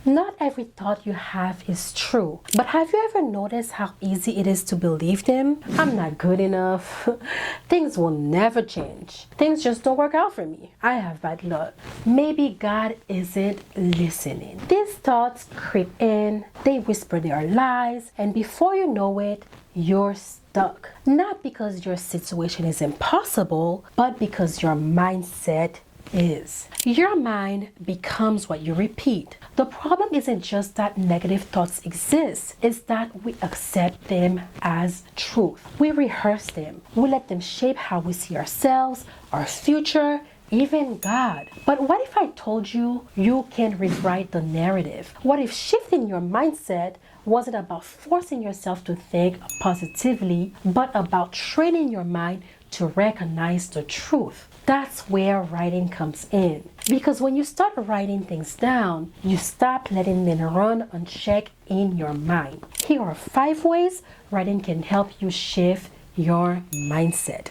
Not every thought you have is true, but have you ever noticed how easy it is to believe them? I'm not good enough. Things will never change. Things just don't work out for me. I have bad luck. Maybe God isn't listening. These thoughts creep in, they whisper their lies, and before you know it, you're stuck. Not because your situation is impossible, but because your mindset is. Your mind becomes what you repeat. The problem isn't just that negative thoughts exist, it's that we accept them as truth. We rehearse them. We let them shape how we see ourselves, our future, even God. But what if I told you you can rewrite the narrative? What if shifting your mindset wasn't about forcing yourself to think positively, but about training your mind to recognize the truth? That's where writing comes in. Because when you start writing things down, you stop letting them run unchecked in your mind. Here are 5 ways writing can help you shift your mindset.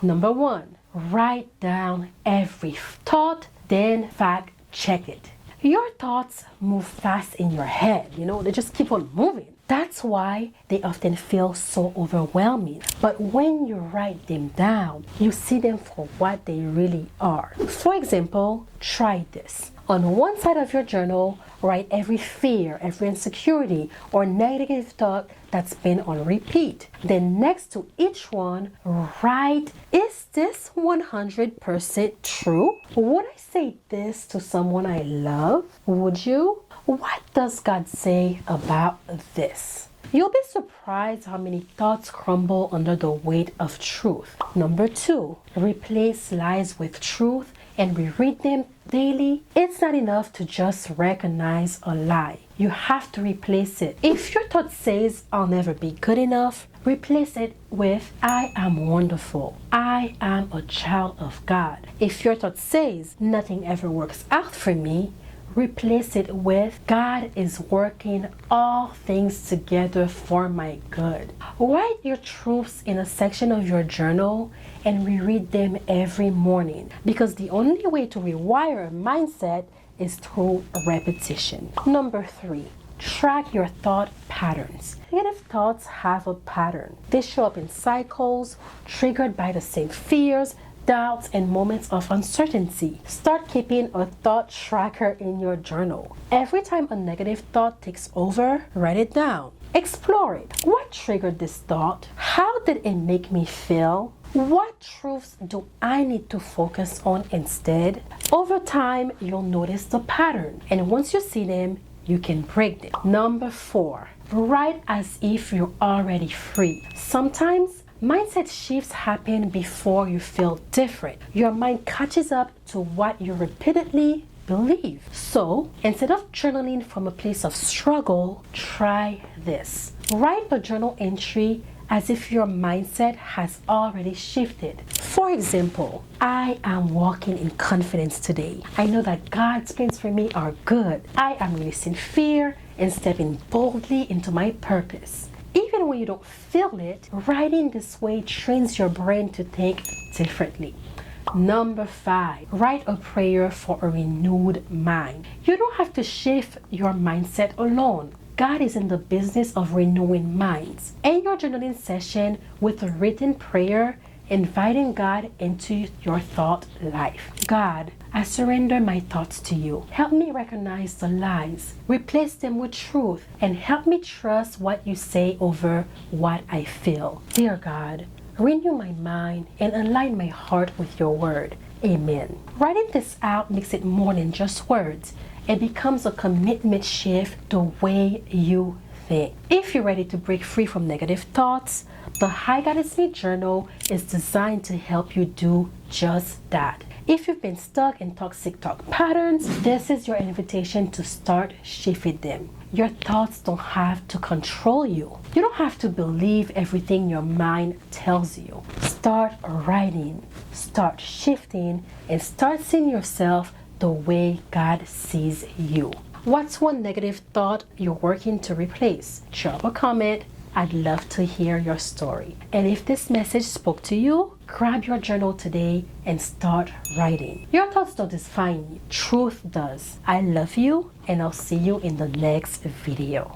Number 1, write down every thought, then fact check it. Your thoughts move fast in your head, they just keep on moving. That's why they often feel so overwhelming. But when you write them down, you see them for what they really are. For example, try this. On one side of your journal, write every fear, every insecurity, or negative thought that's been on repeat. Then next to each one, write, is this 100% true? Would I say this to someone I love? Would you? What does God say about this? You'll be surprised how many thoughts crumble under the weight of truth. Number 2, replace lies with truth and reread them daily. It's not enough to just recognize a lie. You have to replace it. If your thought says, I'll never be good enough, replace it with, I am wonderful. I am a child of God. If your thought says, nothing ever works out for me, replace it with, God is working all things together for my good. Write your truths in a section of your journal and reread them every morning, because the only way to rewire a mindset is through repetition. Number 3, track your thought patterns. Negative thoughts have a pattern. They show up in cycles, triggered by the same fears, doubts, and moments of uncertainty. Start keeping a thought tracker in your journal. Every time a negative thought takes over, write it down. Explore it. What triggered this thought? How did it make me feel? What truths do I need to focus on instead? Over time, you'll notice the pattern, and once you see them, you can break them. Number 4, write as if you're already free. Sometimes mindset shifts happen before you feel different. Your mind catches up to what you repeatedly believe. So instead of journaling from a place of struggle, try this. Write a journal entry as if your mindset has already shifted. For example, I am walking in confidence today. I know that God's plans for me are good. I am releasing fear and stepping boldly into my purpose. Even when you don't feel it, writing this way trains your brain to think differently. Number 5, write a prayer for a renewed mind. You don't have to shift your mindset alone. God is in the business of renewing minds. End your journaling session with a written prayer, inviting God into your thought life. God, I surrender my thoughts to you. Help me recognize the lies, replace them with truth, and help me trust what you say over what I feel. Dear God, renew my mind and align my heart with your word. Amen. Writing this out makes it more than just words. It becomes a commitment shift the way you think. If you're ready to break free from negative thoughts, the Hi God It's Me Journal is designed to help you do just that. If you've been stuck in toxic thought patterns, this is your invitation to start shifting them. Your thoughts don't have to control you. You don't have to believe everything your mind tells you. Start writing, start shifting, and start seeing yourself the way God sees you. What's one negative thought you're working to replace? Drop a comment I'd love to hear your story. And if this message spoke to you, grab your journal today and start writing. Your thoughts don't define you. Truth does. I love you, and I'll see you in the next video.